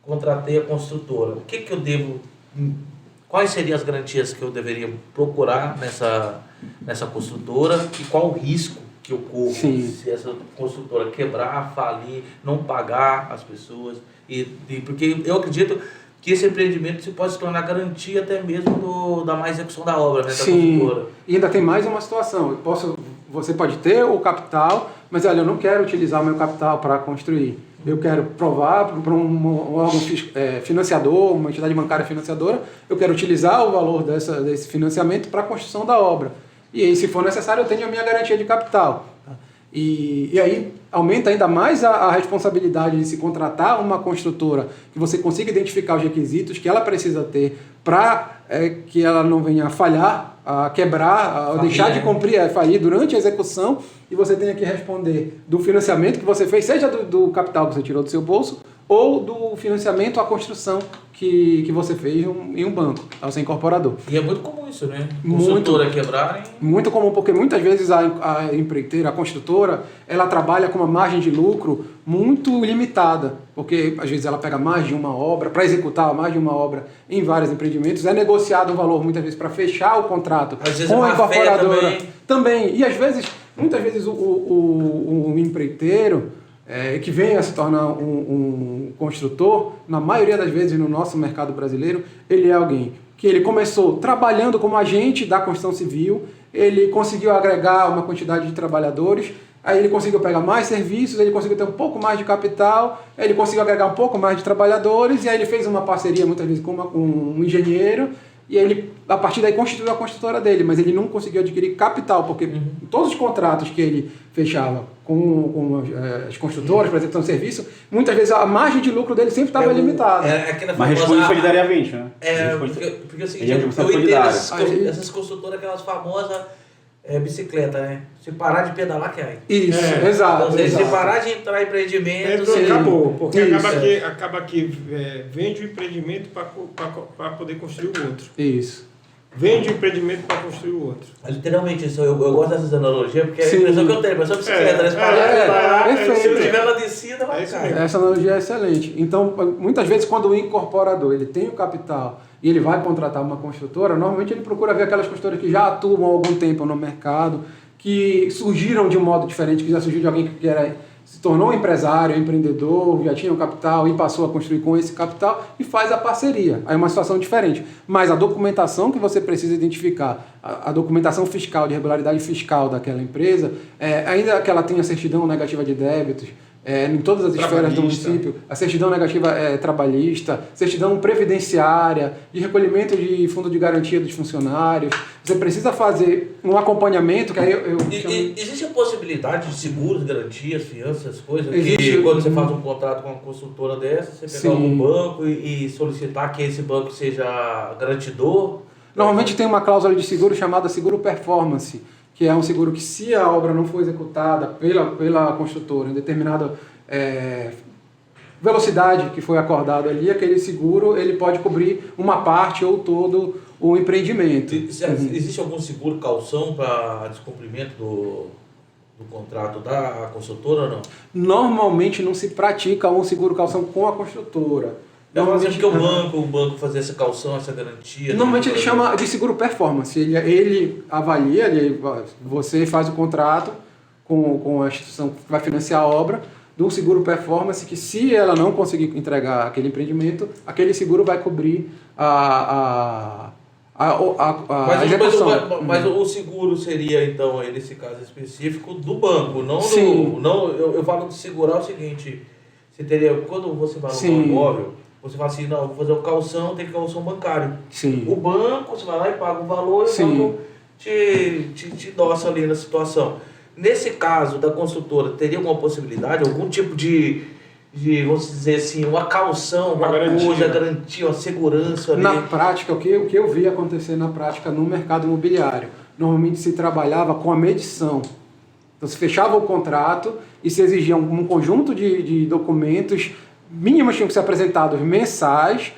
contratei a construtora. O que eu devo... Quais seriam as garantias que eu deveria procurar nessa construtora e qual o risco que eu corro se essa construtora quebrar, falir, não pagar as pessoas? Porque eu acredito que esse empreendimento se pode se tornar garantia até mesmo da má execução da obra, né, da construtora. E ainda tem mais uma situação. Você pode ter o capital, mas olha, eu não quero utilizar o meu capital para construir. Eu quero provar para um órgão financiador, uma entidade bancária financiadora, eu quero utilizar o valor desse financiamento para a construção da obra. E aí, se for necessário, eu tenho a minha garantia de capital. E aí aumenta ainda mais a responsabilidade de se contratar uma construtora que você consiga identificar os requisitos que ela precisa ter para que ela não venha a falhar, a quebrar, a deixar de cumprir, a falir durante a execução, e você tenha que responder do financiamento que você fez, seja do capital que você tirou do seu bolso, ou do financiamento à construção que você fez em um banco, ao ser incorporador. E é muito comum isso, né? Construtora quebrarem. Muito comum, porque muitas vezes a empreiteira, a construtora, ela trabalha com uma margem de lucro muito limitada, porque às vezes ela pega mais de uma obra, para executar mais de uma obra em vários empreendimentos, é negociado um valor muitas vezes para fechar o contrato com a incorporadora. Também. E muitas vezes o empreiteiro que venha a se tornar um construtor, na maioria das vezes no nosso mercado brasileiro, ele é alguém que ele começou trabalhando como agente da construção civil, ele conseguiu agregar uma quantidade de trabalhadores, aí ele conseguiu pegar mais serviços, ele conseguiu ter um pouco mais de capital, ele conseguiu agregar um pouco mais de trabalhadores, e aí ele fez uma parceria muitas vezes com um engenheiro, e aí ele, a partir daí, constituiu a construtora dele, mas ele não conseguiu adquirir capital, porque todos os contratos que ele fechava com as construtoras para execução de serviço, muitas vezes a margem de lucro dele sempre estava limitada. Mas responsabilidade a 20, né? Porque é o seguinte, eu entendo essas construtoras, aquelas famosas bicicleta, né? Se parar de pedalar, cai. Isso, exato. Então, se parar de entrar em empreendimento... Acabou, porque acaba que vende o empreendimento para poder construir o outro. Isso. Vende o empreendimento para construir o outro. Literalmente, isso, eu gosto dessas analogias, porque é a impressão que eu tenho, a impressão bicicleta, né? Se parar, se eu tiver ela descida, vai cair. Essa analogia é excelente. Então, muitas vezes, quando o incorporador ele tem o capital e ele vai contratar uma construtora, normalmente ele procura ver aquelas construtoras que já atuam há algum tempo no mercado, que surgiram de um modo diferente, que já surgiu de alguém que se tornou um empresário, empreendedor, já tinha o capital e passou a construir com esse capital e faz a parceria. Aí é uma situação diferente. Mas a documentação que você precisa identificar, a documentação fiscal, de regularidade fiscal daquela empresa, ainda que ela tenha certidão negativa de débitos, em todas as esferas do município, a certidão negativa trabalhista, certidão previdenciária, de recolhimento de fundo de garantia dos funcionários. Você precisa fazer um acompanhamento, que aí Existe a possibilidade de seguros, garantias, fianças, coisas? Existe, que quando você faz um contrato com uma consultora dessa, você pegar algum banco e solicitar que esse banco seja garantidor? Normalmente tem uma cláusula de seguro chamada seguro performance, que é um seguro que, se a obra não for executada pela construtora em determinada velocidade que foi acordado ali, aquele seguro ele pode cobrir uma parte ou todo o empreendimento. Existe algum seguro calção para descumprimento do contrato da construtora ou não? Normalmente não se pratica um seguro calção com a construtora. Normalmente que o banco fazer essa calção, essa garantia... Normalmente ele chama de seguro performance. Ele avalia, você faz o contrato com a instituição que vai financiar a obra, do seguro performance, que se ela não conseguir entregar aquele empreendimento, aquele seguro vai cobrir a execução. Mas o seguro seria, então, nesse caso específico, do banco, não Sim. Eu falo de segurar o seguinte, você teria, quando você vai no imóvel, você fala assim, não, vou fazer o calção, tem calção bancário. Sim. O banco, você vai lá e paga o valor e o banco te endossa ali na situação. Nesse caso da construtora, teria alguma possibilidade, algum tipo de vamos dizer assim, uma calção, uma garantia, uma segurança ali? Na prática, o que eu vi acontecer na prática no mercado imobiliário, normalmente se trabalhava com a medição. Então se fechava o contrato e se exigia um conjunto de documentos mínimos tinham que ser apresentados mensais,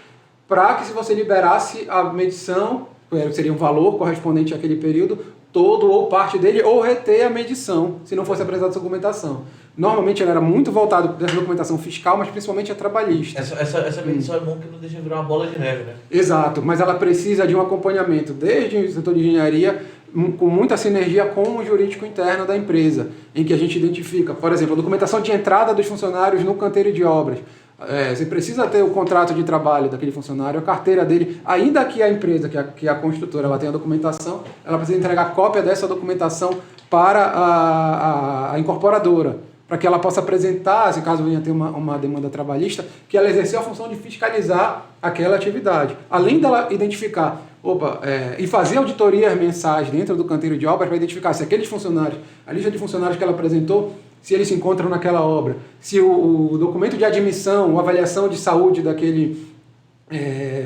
para que, se você liberasse a medição, seria um valor correspondente àquele período, todo ou parte dele, ou reter a medição, se não fosse apresentada essa documentação. Normalmente ela era muito voltada dessa documentação fiscal, mas principalmente a trabalhista. Essa medição é bom que não deixa virar uma bola de neve, né? Exato, mas ela precisa de um acompanhamento desde o setor de engenharia, com muita sinergia com o jurídico interno da empresa, em que a gente identifica, por exemplo, a documentação de entrada dos funcionários no canteiro de obras. Você precisa ter o contrato de trabalho daquele funcionário, a carteira dele, ainda que a empresa, que a construtora, ela tenha a documentação, ela precisa entregar cópia dessa documentação para a incorporadora, para que ela possa apresentar, se caso venha ter uma demanda trabalhista, que ela exerceu a função de fiscalizar aquela atividade. Além dela identificar, e fazer auditorias mensais dentro do canteiro de obras para identificar se aqueles funcionários, a lista de funcionários que ela apresentou, se eles se encontram naquela obra, se o documento de admissão, ou avaliação de saúde daquele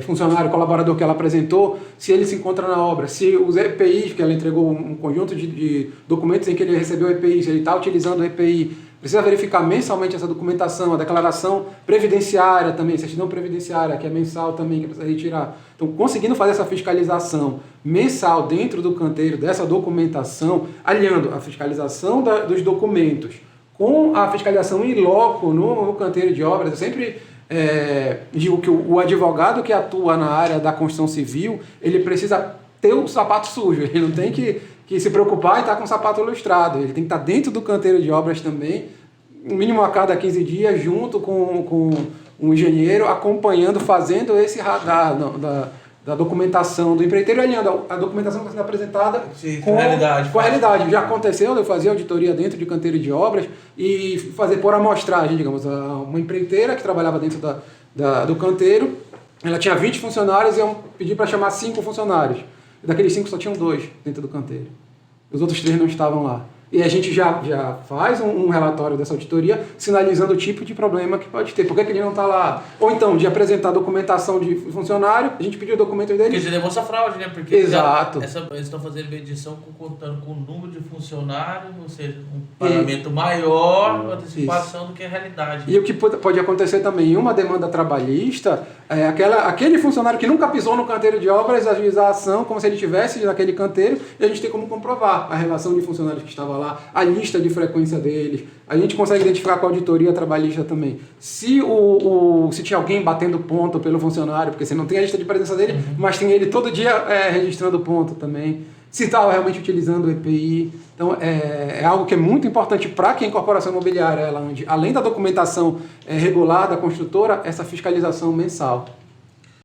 funcionário, colaborador que ela apresentou, se ele se encontra na obra, se os EPIs, que ela entregou um conjunto de documentos em que ele recebeu o EPI, se ele está utilizando o EPI, precisa verificar mensalmente essa documentação, a declaração previdenciária também, certidão previdenciária, que é mensal também, que precisa retirar. Então, conseguindo fazer essa fiscalização mensal dentro do canteiro, dessa documentação, alinhando a fiscalização dos documentos com a fiscalização in loco no canteiro de obras. Eu sempre digo que o advogado que atua na área da construção civil, ele precisa ter o sapato sujo, ele não tem que se preocupar em estar com o sapato ilustrado, ele tem que estar dentro do canteiro de obras também, no mínimo a cada 15 dias, junto com um engenheiro, acompanhando, fazendo esse radar da documentação do empreiteiro, alinhando a documentação que está sendo apresentada com a realidade. Já aconteceu, eu fazia auditoria dentro de canteiro de obras e fazer por amostragem, digamos, uma empreiteira que trabalhava dentro do canteiro, ela tinha 20 funcionários e eu pedi para chamar 5 funcionários. Daqueles 5 só tinham 2 dentro do canteiro. Os outros 3 não estavam lá. E a gente já faz um relatório dessa auditoria sinalizando o tipo de problema que pode ter. Por que ele não está lá? Ou então, de apresentar documentação de funcionário, a gente pediu o documento dele. Quer dizer, demonstra fraude, né? Porque exato. Eles estão fazendo medição contando com o número de funcionários, ou seja, um pagamento maior, uma antecipação do que a realidade. E o que pode acontecer também em uma demanda trabalhista, aquele funcionário que nunca pisou no canteiro de obras, ajuizar a ação como se ele estivesse naquele canteiro, e a gente tem como comprovar a relação de funcionários que estava lá, a lista de frequência deles. A gente consegue identificar com a auditoria trabalhista também. Se tinha alguém batendo ponto pelo funcionário, porque você não tem a lista de presença dele, mas tem ele todo dia registrando ponto também. Se estava realmente utilizando o EPI. Então, é algo que é muito importante para que a incorporação imobiliária, ela ande, além da documentação regular da construtora, essa fiscalização mensal.